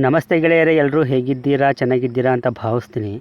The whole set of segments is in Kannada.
ನಮಸ್ತೆ ಗೆಳೆಯರೇ, ಎಲ್ಲರೂ ಹೇಗಿದ್ದೀರಾ? ಚೆನ್ನಾಗಿದ್ದೀರಾ ಅಂತ ಭಾವಿಸ್ತೀನಿ.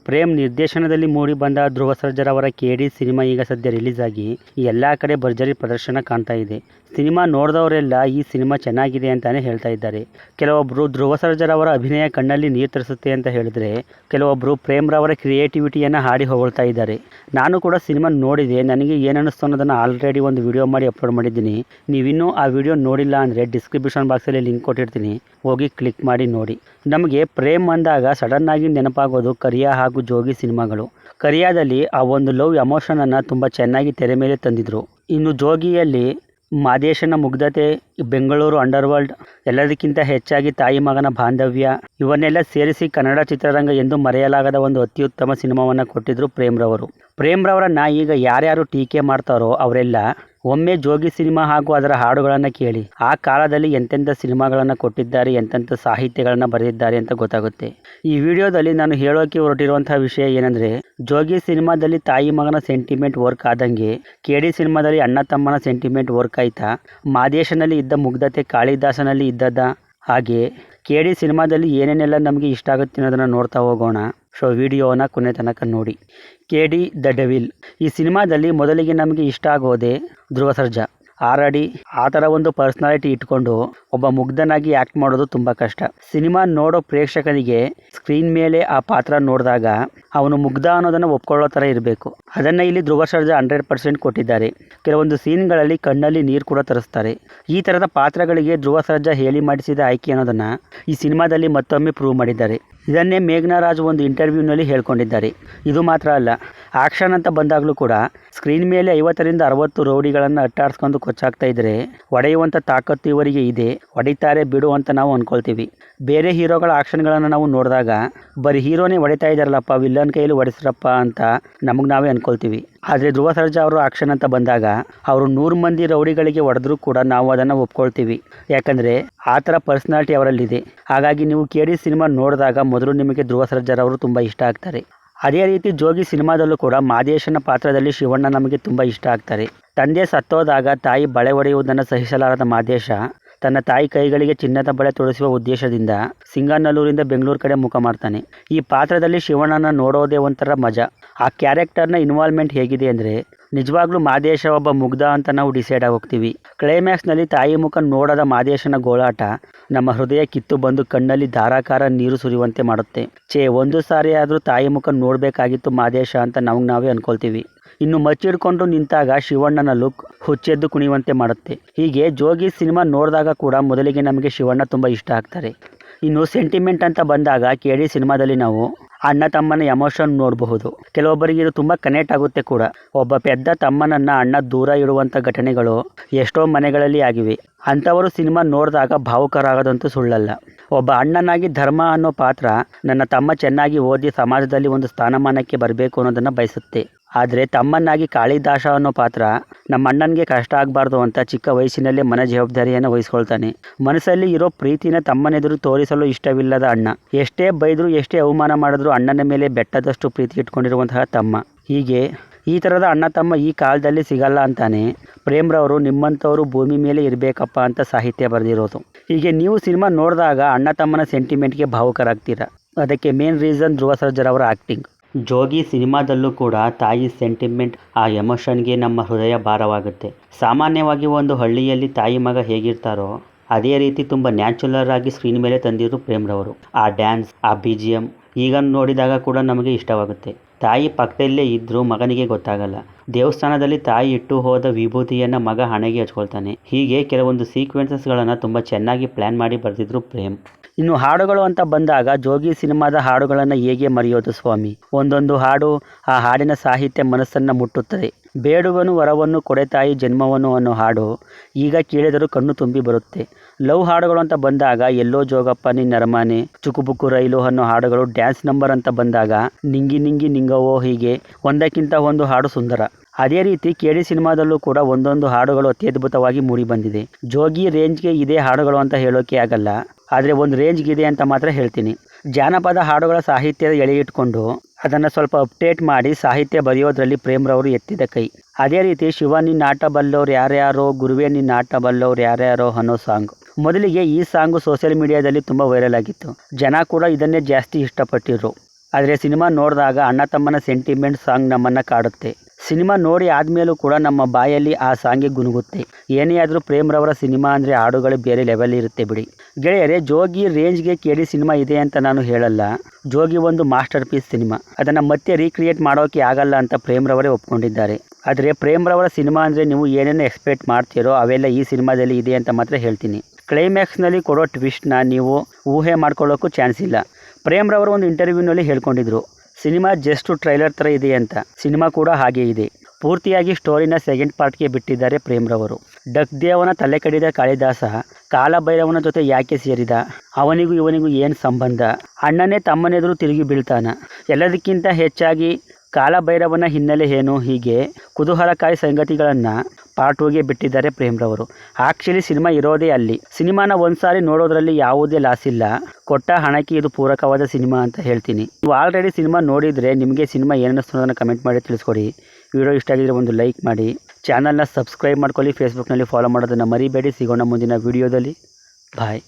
ಪ್ರೇಮ್ ನಿರ್ದೇಶನದಲ್ಲಿ ಮೂಡಿ ಬಂದ ಧ್ರುವ ಸರ್ಜಾ ಅವರ KD ಸಿನಿಮಾ ಈಗ ಸದ್ಯ ರಿಲೀಸ್ ಆಗಿ ಎಲ್ಲ ಕಡೆ ಭರ್ಜರಿ ಪ್ರದರ್ಶನ ಕಾಣ್ತಾ ಇದೆ. ಸಿನಿಮಾ ನೋಡಿದವರೆಲ್ಲ ಈ ಸಿನಿಮಾ ಚೆನ್ನಾಗಿದೆ ಅಂತಾನೆ ಹೇಳ್ತಾ ಇದ್ದಾರೆ. ಕೆಲವೊಬ್ಬರು ಧ್ರುವ ಸರ್ಜಾ ಅವರ ಅಭಿನಯ ಕಣ್ಣಲ್ಲಿ ನೀರು ತರಿಸುತ್ತೆ ಅಂತ ಹೇಳಿದ್ರೆ, ಕೆಲವೊಬ್ಬರು ಪ್ರೇಮ್ ರವರ ಕ್ರಿಯೇಟಿವಿಟಿಯನ್ನು ಹಾಡಿ ಹೊಗಳ್ತಾ ಇದ್ದಾರೆ. ನಾನು ಕೂಡ ಸಿನಿಮಾ ನೋಡಿದೆ. ನನಗೆ ಏನನ್ನಿಸ್ತು ಅನ್ನೋದನ್ನು ಆಲ್ರೆಡಿ ಒಂದು ವಿಡಿಯೋ ಮಾಡಿ ಅಪ್ಲೋಡ್ ಮಾಡಿದ್ದೀನಿ. ನೀವಿನ್ನೂ ಆ ವಿಡಿಯೋ ನೋಡಿಲ್ಲ ಅಂದರೆ ಡಿಸ್ಕ್ರಿಪ್ಷನ್ ಬಾಕ್ಸಲ್ಲಿ ಲಿಂಕ್ ಕೊಟ್ಟಿರ್ತೀನಿ, ಹೋಗಿ ಕ್ಲಿಕ್ ಮಾಡಿ ನೋಡಿ. ನಮಗೆ ಪ್ರೇಮ್ ಅಂದಾಗ ಸಡನ್ನಾಗಿ ನೆನಪಾಗೋದು ಕರಿಯಾ ಹಾಗೂ ಜೋಗಿ ಸಿನಿಮಾಗಳು. ಕರಿಯಾದಲ್ಲಿ ಆ ಒಂದು ಲವ್ ಎಮೋಷನನ್ನು ತುಂಬ ಚೆನ್ನಾಗಿ ತೆರೆ ಮೇಲೆ ತಂದಿದ್ರು. ಇನ್ನು ಜೋಗಿಯಲ್ಲಿ ಮಾದೇಶನ ಮುಗ್ಧತೆ, ಬೆಂಗಳೂರು ಅಂಡರ್ವರ್ಲ್ಡ್, ಎಲ್ಲದಕ್ಕಿಂತ ಹೆಚ್ಚಾಗಿ ತಾಯಿ ಮಗನ ಬಾಂಧವ್ಯ ಇವನ್ನೆಲ್ಲ ಸೇರಿಸಿ ಕನ್ನಡ ಚಿತ್ರರಂಗ ಎಂದು ಮರೆಯಲಾಗದ ಒಂದು ಅತ್ಯುತ್ತಮ ಸಿನಿಮಾವನ್ನು ಕೊಟ್ಟಿದ್ರು ಪ್ರೇಮ್ ರವರನ್ನ ಈಗ ಯಾರ್ಯಾರು ಟೀಕೆ ಮಾಡ್ತಾರೋ ಅವರೆಲ್ಲ ಒಮ್ಮೆ ಜೋಗಿ ಸಿನಿಮಾ ಹಾಗೂ ಅದರ ಹಾಡುಗಳನ್ನು ಕೇಳಿ. ಆ ಕಾಲದಲ್ಲಿ ಎಂತೆಂಥ ಸಿನಿಮಾಗಳನ್ನು ಕೊಟ್ಟಿದ್ದಾರೆ, ಎಂತೆಂಥ ಸಾಹಿತ್ಯಗಳನ್ನು ಬರೆದಿದ್ದಾರೆ ಅಂತ ಗೊತ್ತಾಗುತ್ತೆ. ಈ ವಿಡಿಯೋದಲ್ಲಿ ನಾನು ಹೇಳೋಕೆ ಹೊರಟಿರುವಂತಹ ವಿಷಯ ಏನಂದರೆ, ಜೋಗಿ ಸಿನಿಮಾದಲ್ಲಿ ತಾಯಿ ಮಗನ ಸೆಂಟಿಮೆಂಟ್ ವರ್ಕ್ ಆದಂಗೆ KD ಸಿನಿಮಾದಲ್ಲಿ ಅಣ್ಣ ತಮ್ಮನ ಸೆಂಟಿಮೆಂಟ್ ವರ್ಕ್ ಆಯ್ತಾ? ಮಾದೇಶನಲ್ಲಿ ಇದ್ದ ಮುಗ್ಧತೆ ಕಾಳಿದಾಸನಲ್ಲಿ ಇದ್ದದ? ಹಾಗೆ KD ಸಿನಿಮಾದಲ್ಲಿ ಏನೇನೆಲ್ಲ ನಮಗೆ ಇಷ್ಟ ಆಗುತ್ತೆ ಅನ್ನೋದನ್ನು ನೋಡ್ತಾ ಹೋಗೋಣ. ಸೊ ವಿಡಿಯೋನ ಕೊನೆ ತನಕ ನೋಡಿ. KD ದ ಡೆವಿಲ್ ಈ ಸಿನಿಮಾದಲ್ಲಿ ಮೊದಲಿಗೆ ನಮಗೆ ಇಷ್ಟ ಆಗೋದೇ ಧ್ರುವ ಸರ್ಜಾ. ಆಲ್ರೆಡಿ ಆ ಥರ ಒಂದು ಪರ್ಸ್ನಾಲಿಟಿ ಇಟ್ಕೊಂಡು ಒಬ್ಬ ಮುಗ್ಧನಾಗಿ ಆ್ಯಕ್ಟ್ ಮಾಡೋದು ತುಂಬ ಕಷ್ಟ. ಸಿನಿಮಾ ನೋಡೋ ಪ್ರೇಕ್ಷಕನಿಗೆ ಸ್ಕ್ರೀನ್ ಮೇಲೆ ಆ ಪಾತ್ರ ನೋಡಿದಾಗ ಅವನು ಮುಗ್ಧ ಅನ್ನೋದನ್ನು ಒಪ್ಕೊಳ್ಳೋ ಥರ ಇರಬೇಕು. ಅದನ್ನು ಇಲ್ಲಿ ಧ್ರುವ ಸರ್ಜಾ 100% ಕೊಟ್ಟಿದ್ದಾರೆ. ಕೆಲವೊಂದು ಸೀನ್ಗಳಲ್ಲಿ ಕಣ್ಣಲ್ಲಿ ನೀರು ಕೂಡ ತರಿಸ್ತಾರೆ. ಈ ಥರದ ಪಾತ್ರಗಳಿಗೆ ಧ್ರುವ ಸರ್ಜಾ ಹೇಳಿ ಮಾಡಿಸಿದ ಆಯ್ಕೆ ಅನ್ನೋದನ್ನು ಈ ಸಿನಿಮಾದಲ್ಲಿ ಮತ್ತೊಮ್ಮೆ ಪ್ರೂವ್ ಮಾಡಿದ್ದಾರೆ. ಇದನ್ನೇ ಮೇಘನಾ ರಾಜ್ ಒಂದು ಇಂಟರ್ವ್ಯೂನಲ್ಲಿ ಹೇಳ್ಕೊಂಡಿದ್ದಾರೆ. ಇದು ಮಾತ್ರ ಅಲ್ಲ, ಆಕ್ಷನ್ ಅಂತ ಬಂದಾಗಲೂ ಕೂಡ ಸ್ಕ್ರೀನ್ ಮೇಲೆ 50ರಿಂದ 60 ರೌಡಿಗಳನ್ನು ಅಟ್ಟಾಡಿಸ್ಕೊಂಡು ಕೊಚ್ಚಾಗ್ತಾ ಇದ್ದರೆ ಹೊಡೆಯುವಂಥ ತಾಕತ್ತು ಇವರಿಗೆ ಇದೆ, ಹೊಡಿತಾರೆ ಬಿಡು ಅಂತ ನಾವು ಅಂದ್ಕೊಳ್ತೀವಿ. ಬೇರೆ ಹೀರೋಗಳ ಆಕ್ಷನ್ಗಳನ್ನು ನಾವು ನೋಡಿದಾಗ ಬರೀ ಹೀರೋನೇ ಹೊಡಿತಾ ಇದ್ದಾರಲ್ಲಪ್ಪ, ವಿಲ್ಲನ್ ಕೈಯಲ್ಲಿ ಹೊಡೆಸ್ರಪ್ಪ ಅಂತ ನಮಗೆ ನಾವೇ ಅಂದ್ಕೊಳ್ತೀವಿ. ಆದರೆ ಧ್ರುವ ಸರ್ಜಾ ಅವರು ಆಕ್ಷನ್ ಅಂತ ಬಂದಾಗ ಅವರು 100 ಮಂದಿ ರೌಡಿಗಳಿಗೆ ಹೊಡೆದ್ರೂ ಕೂಡ ನಾವು ಅದನ್ನು ಒಪ್ಕೊಳ್ತೀವಿ. ಯಾಕಂದರೆ ಆ ಥರ ಪರ್ಸ್ನಾಲಿಟಿ ಅವರಲ್ಲಿದೆ. ಹಾಗಾಗಿ ನೀವು KD ಸಿನಿಮಾ ನೋಡಿದಾಗ ಮೊದಲು ನಿಮಗೆ ಧ್ರುವ ಸರ್ಜಾ ಅವರು ತುಂಬ ಇಷ್ಟ ಆಗ್ತಾರೆ. ಅದೇ ರೀತಿ ಜೋಗಿ ಸಿನಿಮಾದಲ್ಲೂ ಕೂಡ ಮಾದೇಶನ ಪಾತ್ರದಲ್ಲಿ ಶಿವಣ್ಣ ನಮಗೆ ತುಂಬ ಇಷ್ಟ ಆಗ್ತಾರೆ. ತಂದೆ ಸತ್ತೋದಾಗ ತಾಯಿ ಬಳೆ ಹೊಡೆಯುವುದನ್ನು ಸಹಿಸಲಾರದ ಮಾದೇಶ ತನ್ನ ತಾಯಿ ಕೈಗಳಿಗೆ ಚಿನ್ನದ ಬಳೆ ತೊಡಿಸುವ ಉದ್ದೇಶದಿಂದ ಸಿಂಗನಲ್ಲೂರಿಂದ ಬೆಂಗಳೂರು ಕಡೆ ಮುಖ ಮಾಡ್ತಾನೆ. ಈ ಪಾತ್ರದಲ್ಲಿ ಶಿವಣ್ಣನ ನೋಡೋದೇ ಒಂಥರ ಮಜಾ. ಆ ಕ್ಯಾರೆಕ್ಟರ್ನ ಇನ್ವಾಲ್ವ್ಮೆಂಟ್ ಹೇಗಿದೆ ಅಂದರೆ, ನಿಜವಾಗ್ಲೂ ಮಾದೇಶ ಒಬ್ಬ ಮುಗ್ಧ ಅಂತ ನಾವು ಡಿಸೈಡ್ ಆಗೋಗ್ತೀವಿ. ಕ್ಲೈಮ್ಯಾಕ್ಸ್ನಲ್ಲಿ ತಾಯಿ ಮುಖ ನೋಡದ ಮಾದೇಶನ ಗೋಳಾಟ ನಮ್ಮ ಹೃದಯ ಕಿತ್ತು ಬಂದು ಕಣ್ಣಲ್ಲಿ ಧಾರಾಕಾರ ನೀರು ಸುರಿಯುವಂತೆ ಮಾಡುತ್ತೆ. ಒಂದು ಸಾರಿ ಆದರೂ ತಾಯಿ ಮುಖ ನೋಡಬೇಕಾಗಿತ್ತು ಮಾದೇಶ ಅಂತ ನಾವೇ ಅಂದ್ಕೊಳ್ತೀವಿ. ಇನ್ನು ಮಚ್ಚಿಡ್ಕೊಂಡು ನಿಂತಾಗ ಶಿವಣ್ಣನ ಲುಕ್ ಹುಚ್ಚೆದ್ದು ಕುಣಿಯುವಂತೆ ಮಾಡುತ್ತೆ. ಹೀಗೆ ಜೋಗಿ ಸಿನಿಮಾ ನೋಡಿದಾಗ ಕೂಡ ಮೊದಲಿಗೆ ನಮಗೆ ಶಿವಣ್ಣ ತುಂಬ ಇಷ್ಟ ಆಗ್ತಾರೆ. ಇನ್ನು ಸೆಂಟಿಮೆಂಟ್ ಅಂತ ಬಂದಾಗ KD ಸಿನಿಮಾದಲ್ಲಿ ನಾವು ಅಣ್ಣ ತಮ್ಮನ ಎಮೋಷನ್ ನೋಡಬಹುದು. ಕೆಲವೊಬ್ಬರಿಗೆ ಇದು ತುಂಬ ಕನೆಕ್ಟ್ ಆಗುತ್ತೆ ಕೂಡ. ಒಬ್ಬ ಪೆದ್ದ ತಮ್ಮನನ್ನು ಅಣ್ಣ ದೂರ ಇಡುವಂಥ ಘಟನೆಗಳು ಎಷ್ಟೋ ಮನೆಗಳಲ್ಲಿ ಆಗಿವೆ. ಅಂಥವರು ಸಿನಿಮಾ ನೋಡಿದಾಗ ಭಾವುಕರಾಗೋದಂತೂ ಸುಳ್ಳಲ್ಲ. ಒಬ್ಬ ಅಣ್ಣನಾಗಿ ಧರ್ಮ ಅನ್ನೋ ಪಾತ್ರ ನನ್ನ ತಮ್ಮ ಚೆನ್ನಾಗಿ ಓದಿ ಸಮಾಜದಲ್ಲಿ ಒಂದು ಸ್ಥಾನಮಾನಕ್ಕೆ ಬರಬೇಕು ಅನ್ನೋದನ್ನು ಬಯಸುತ್ತೆ. ಆದರೆ ತಮ್ಮನ್ನಾಗಿ ಕಾಳಿದಾಸ ಅನ್ನೋ ಪಾತ್ರ ನಮ್ಮ ಅಣ್ಣನಿಗೆ ಕಷ್ಟ ಆಗಬಾರ್ದು ಅಂತ ಚಿಕ್ಕ ವಯಸ್ಸಿನಲ್ಲೇ ಮನೆ ಜವಾಬ್ದಾರಿಯನ್ನು ವಹಿಸ್ಕೊಳ್ತಾನೆ. ಮನಸ್ಸಲ್ಲಿ ಇರೋ ಪ್ರೀತಿನ ತಮ್ಮನೆದುರು ತೋರಿಸಲು ಇಷ್ಟವಿಲ್ಲದ ಅಣ್ಣ. ಎಷ್ಟೇ ಬೈದರೂ ಎಷ್ಟೇ ಅವಮಾನ ಮಾಡಿದ್ರೂ ಅಣ್ಣನ ಮೇಲೆ ಬೆಟ್ಟದಷ್ಟು ಪ್ರೀತಿ ಇಟ್ಕೊಂಡಿರುವಂತಹ ತಮ್ಮ. ಹೀಗೆ ಈ ಥರದ ಅಣ್ಣ ತಮ್ಮ ಈ ಕಾಲದಲ್ಲಿ ಸಿಗಲ್ಲ ಅಂತಾನೆ ಪ್ರೇಮ್ ರವರು ನಿಮ್ಮಂಥವರು ಭೂಮಿ ಮೇಲೆ ಇರಬೇಕಪ್ಪ ಅಂತ ಸಾಹಿತ್ಯ ಬರೆದಿರೋದು. ಹೀಗೆ ನೀವು ಸಿನಿಮಾ ನೋಡಿದಾಗ ಅಣ್ಣ ತಮ್ಮನ ಸೆಂಟಿಮೆಂಟ್ಗೆ ಭಾವುಕರಾಗ್ತೀರಾ. ಅದಕ್ಕೆ ಮೇನ್ ರೀಸನ್ ಧ್ರುವ ಸರ್ಜಾ ಅವರ ಆ್ಯಕ್ಟಿಂಗ್. ಜೋಗಿ ಸಿನಿಮಾದಲ್ಲೂ ಕೂಡ ತಾಯಿ ಸೆಂಟಿಮೆಂಟ್, ಆ ಎಮೋಷನ್ಗೆ ನಮ್ಮ ಹೃದಯ ಭಾರವಾಗುತ್ತೆ. ಸಾಮಾನ್ಯವಾಗಿ ಒಂದು ಹಳ್ಳಿಯಲ್ಲಿ ತಾಯಿ ಮಗ ಹೇಗಿರ್ತಾರೋ ಅದೇ ರೀತಿ ತುಂಬ ನ್ಯಾಚುರಲ್ ಆಗಿ ಸ್ಕ್ರೀನ್ ಮೇಲೆ ತಂದಿದ್ರು ಪ್ರೇಮ್ ರವರು. ಆ ಡ್ಯಾನ್ಸ್, ಆ BGM ಈಗ ನೋಡಿದಾಗ ಕೂಡ ನಮಗೆ ಇಷ್ಟವಾಗುತ್ತೆ. ತಾಯಿ ಪಕ್ಕದಲ್ಲೇ ಇದ್ದರೂ ಮಗನಿಗೆ ಗೊತ್ತಾಗಲ್ಲ. ದೇವಸ್ಥಾನದಲ್ಲಿ ತಾಯಿ ಇಟ್ಟು ಹೋದ ವಿಭೂತಿಯನ್ನು ಮಗ ಹಣೆಗೆ ಹಚ್ಕೊಳ್ತಾನೆ. ಹೀಗೆ ಕೆಲವೊಂದು ಸೀಕ್ವೆನ್ಸಸ್ಗಳನ್ನು ತುಂಬ ಚೆನ್ನಾಗಿ ಪ್ಲ್ಯಾನ್ ಮಾಡಿ ಬರೆದಿದ್ರು ಪ್ರೇಮ್. ಇನ್ನು ಹಾಡುಗಳು ಅಂತ ಬಂದಾಗ ಜೋಗಿ ಸಿನಿಮಾದ ಹಾಡುಗಳನ್ನು ಹೇಗೆ ಮರೆಯೋದು ಸ್ವಾಮಿ. ಒಂದೊಂದು ಹಾಡು, ಆ ಹಾಡಿನ ಸಾಹಿತ್ಯ ಮನಸ್ಸನ್ನು ಮುಟ್ಟುತ್ತದೆ. ಬೇಡುವನು ವರವನ್ನು ಕೊಡೆತಾಯಿ ಜನ್ಮವನ್ನು ಅನ್ನೋ ಹಾಡು ಈಗ ಕೇಳಿದರೂ ಕಣ್ಣು ತುಂಬಿ ಬರುತ್ತೆ. ಲವ್ ಹಾಡುಗಳು ಅಂತ ಬಂದಾಗ ಎಲ್ಲೋ ಜೋಗಪ್ಪ ನಿನ್ನ ಅರಮನೆ, ಚುಕುಬುಕು ರೈಲು ಅನ್ನೋ ಹಾಡುಗಳು. ಡ್ಯಾನ್ಸ್ ನಂಬರ್ ಅಂತ ಬಂದಾಗ ನಿಂಗಿ ನಿಂಗಿ ನಿಂಗವೋ, ಹೀಗೆ ಒಂದಕ್ಕಿಂತ ಒಂದು ಹಾಡು ಸುಂದರ. ಅದೇ ರೀತಿ KD ಸಿನಿಮಾದಲ್ಲೂ ಕೂಡ ಒಂದೊಂದು ಹಾಡುಗಳು ಅತ್ಯದ್ಭುತವಾಗಿ ಮೂಡಿ ಬಂದಿದೆ. ಜೋಗಿ ರೇಂಜ್ಗೆ ಇದೇ ಹಾಡುಗಳು ಅಂತ ಹೇಳೋಕೆ ಆಗಲ್ಲ, ಆದರೆ ಒಂದು ರೇಂಜ್ಗಿದೆ ಅಂತ ಮಾತ್ರ ಹೇಳ್ತೀನಿ. ಜಾನಪದ ಹಾಡುಗಳ ಸಾಹಿತ್ಯದ ಎಳೆ ಇಟ್ಕೊಂಡು ಅದನ್ನು ಸ್ವಲ್ಪ ಅಪ್ಡೇಟ್ ಮಾಡಿ ಸಾಹಿತ್ಯ ಬರೆಯೋದ್ರಲ್ಲಿ ಪ್ರೇಮ್ರವರು ಎತ್ತಿದ ಕೈ. ಅದೇ ರೀತಿ ಶಿವ ನಿನ್ನಾಟ ಬಲ್ಲವ್ರು ಯಾರ್ಯಾರೋ, ಗುರುವೇ ನಿನ್ನಾಟ ಬಲ್ಲವ್ರು ಯಾರ್ಯಾರೋ ಅನ್ನೋ ಸಾಂಗ್. ಮೊದಲಿಗೆ ಈ ಸಾಂಗು ಸೋಷಿಯಲ್ ಮೀಡಿಯಾದಲ್ಲಿ ತುಂಬ ವೈರಲ್ ಆಗಿತ್ತು. ಜನ ಕೂಡ ಇದನ್ನೇ ಜಾಸ್ತಿ ಇಷ್ಟಪಟ್ಟಿರು. ಆದರೆ ಸಿನಿಮಾ ನೋಡಿದಾಗ ಅಣ್ಣ ತಮ್ಮನ ಸೆಂಟಿಮೆಂಟ್ ಸಾಂಗ್ ನಮ್ಮನ್ನು ಕಾಡುತ್ತೆ. ಸಿನಿಮಾ ನೋಡಿ ಆದಮೇಲೂ ಕೂಡ ನಮ್ಮ ಬಾಯಲ್ಲಿ ಆ ಸಾಂಗ್ಗೆ ಗುನುಗುತ್ತೆ. ಏನೇ ಆದರೂ ಪ್ರೇಮ್ರವರ ಸಿನಿಮಾ ಅಂದರೆ ಹಾಡುಗಳು ಬೇರೆ ಲೆವೆಲ್ ಇರುತ್ತೆ ಬಿಡಿ. ಗೆಳೆಯರೇ, ಜೋಗಿ ರೇಂಜ್ಗೆ ಕೇಳಿ ಸಿನಿಮಾ ಇದೆ ಅಂತ ನಾನು ಹೇಳಲ್ಲ. ಜೋಗಿ ಒಂದು ಮಾಸ್ಟರ್ ಪೀಸ್ ಸಿನಿಮಾ. ಅದನ್ನು ಮತ್ತೆ ರೀಕ್ರಿಯೇಟ್ ಮಾಡೋಕ್ಕೆ ಆಗಲ್ಲ ಅಂತ ಪ್ರೇಮ್ರವರೇ ಒಪ್ಕೊಂಡಿದ್ದಾರೆ. ಆದರೆ ಪ್ರೇಮ್ರವರ ಸಿನಿಮಾ ಅಂದರೆ ನೀವು ಏನೇನು ಎಕ್ಸ್ಪೆಕ್ಟ್ ಮಾಡ್ತೀರೋ ಅವೆಲ್ಲ ಈ ಸಿನಿಮಾದಲ್ಲಿ ಇದೆ ಅಂತ ಮಾತ್ರ ಹೇಳ್ತೀನಿ. ಕ್ಲೈಮ್ಯಾಕ್ಸ್ನಲ್ಲಿ ಕೊಡೋ ಟ್ವಿಸ್ಟ್ನ ನೀವು ಊಹೆ ಮಾಡ್ಕೊಳ್ಳೋಕ್ಕೂ ಚಾನ್ಸ್ ಇಲ್ಲ. ಪ್ರೇಮ್ರವರು ಒಂದು ಇಂಟರ್ವ್ಯೂನಲ್ಲಿ ಹೇಳ್ಕೊಂಡಿದ್ರು, ಸಿನಿಮಾ ಜಸ್ಟ್ ಟ್ರೈಲರ್ ಥರ ಇದೆ ಅಂತ. ಸಿನಿಮಾ ಕೂಡ ಹಾಗೇ ಇದೆ. ಪೂರ್ತಿಯಾಗಿ ಸ್ಟೋರಿನ ಸೆಕೆಂಡ್ ಪಾರ್ಟ್ಗೆ ಬಿಟ್ಟಿದ್ದಾರೆ ಪ್ರೇಮ್ರವರು. ಡಕ್ ದೇವನ ತಲೆ ಕಡಿದ ಕಾಳಿದಾಸ ಕಾಲಭೈರವನ ಜೊತೆ ಯಾಕೆ ಸೇರಿದ, ಅವನಿಗೂ ಇವನಿಗೂ ಏನು ಸಂಬಂಧ, ಅಣ್ಣನೇ ತಮ್ಮನೆದುರು ತಿರುಗಿ ಬೀಳ್ತಾನ, ಎಲ್ಲದಕ್ಕಿಂತ ಹೆಚ್ಚಾಗಿ ಕಾಲಭೈರವನ ಹಿನ್ನೆಲೆ ಏನು, ಹೀಗೆ ಕುತೂಹಲಕಾರಿ ಸಂಗತಿಗಳನ್ನು ಪಾರ್ಟ್ 2ಗೆ ಬಿಟ್ಟಿದ್ದಾರೆ ಪ್ರೇಮ್ರವರು. ಆ್ಯಕ್ಚುಲಿ ಸಿನಿಮಾ ಇರೋದೇ ಅಲ್ಲಿ. ಸಿನಿಮಾನ ಒಂದ್ಸಾರಿ ನೋಡೋದ್ರಲ್ಲಿ ಯಾವುದೇ ಲಾಸ್ ಇಲ್ಲ. ಕೊಟ್ಟ ಹಣಕ್ಕೆ ಇದು ಪೂರಕವಾದ ಸಿನಿಮಾ ಅಂತ ಹೇಳ್ತೀನಿ. ನೀವು ಆಲ್ರೆಡಿ ಸಿನಿಮಾ ನೋಡಿದರೆ ನಿಮಗೆ ಸಿನಿಮಾ ಏನಿಸ್ತು ಅನ್ನೋದನ್ನು ಕಮೆಂಟ್ ಮಾಡಿ ತಿಳಿಸ್ಕೊಡಿ. ವಿಡಿಯೋ ಇಷ್ಟ ಆಗಿದ್ರೆ ಒಂದು ಲೈಕ್ ಮಾಡಿ, ಚಾನಲ್ನ ಸಬ್ಸ್ಕ್ರೈಬ್ ಮಾಡ್ಕೊಳ್ಳಿ, ಫೇಸ್ಬುಕ್ನಲ್ಲಿ ಫಾಲೋ ಮಾಡೋದನ್ನು ಮರಿಬೇಡಿ. ಸಿಗೋಣ ಮುಂದಿನ ವಿಡಿಯೋದಲ್ಲಿ. ಬಾಯ್.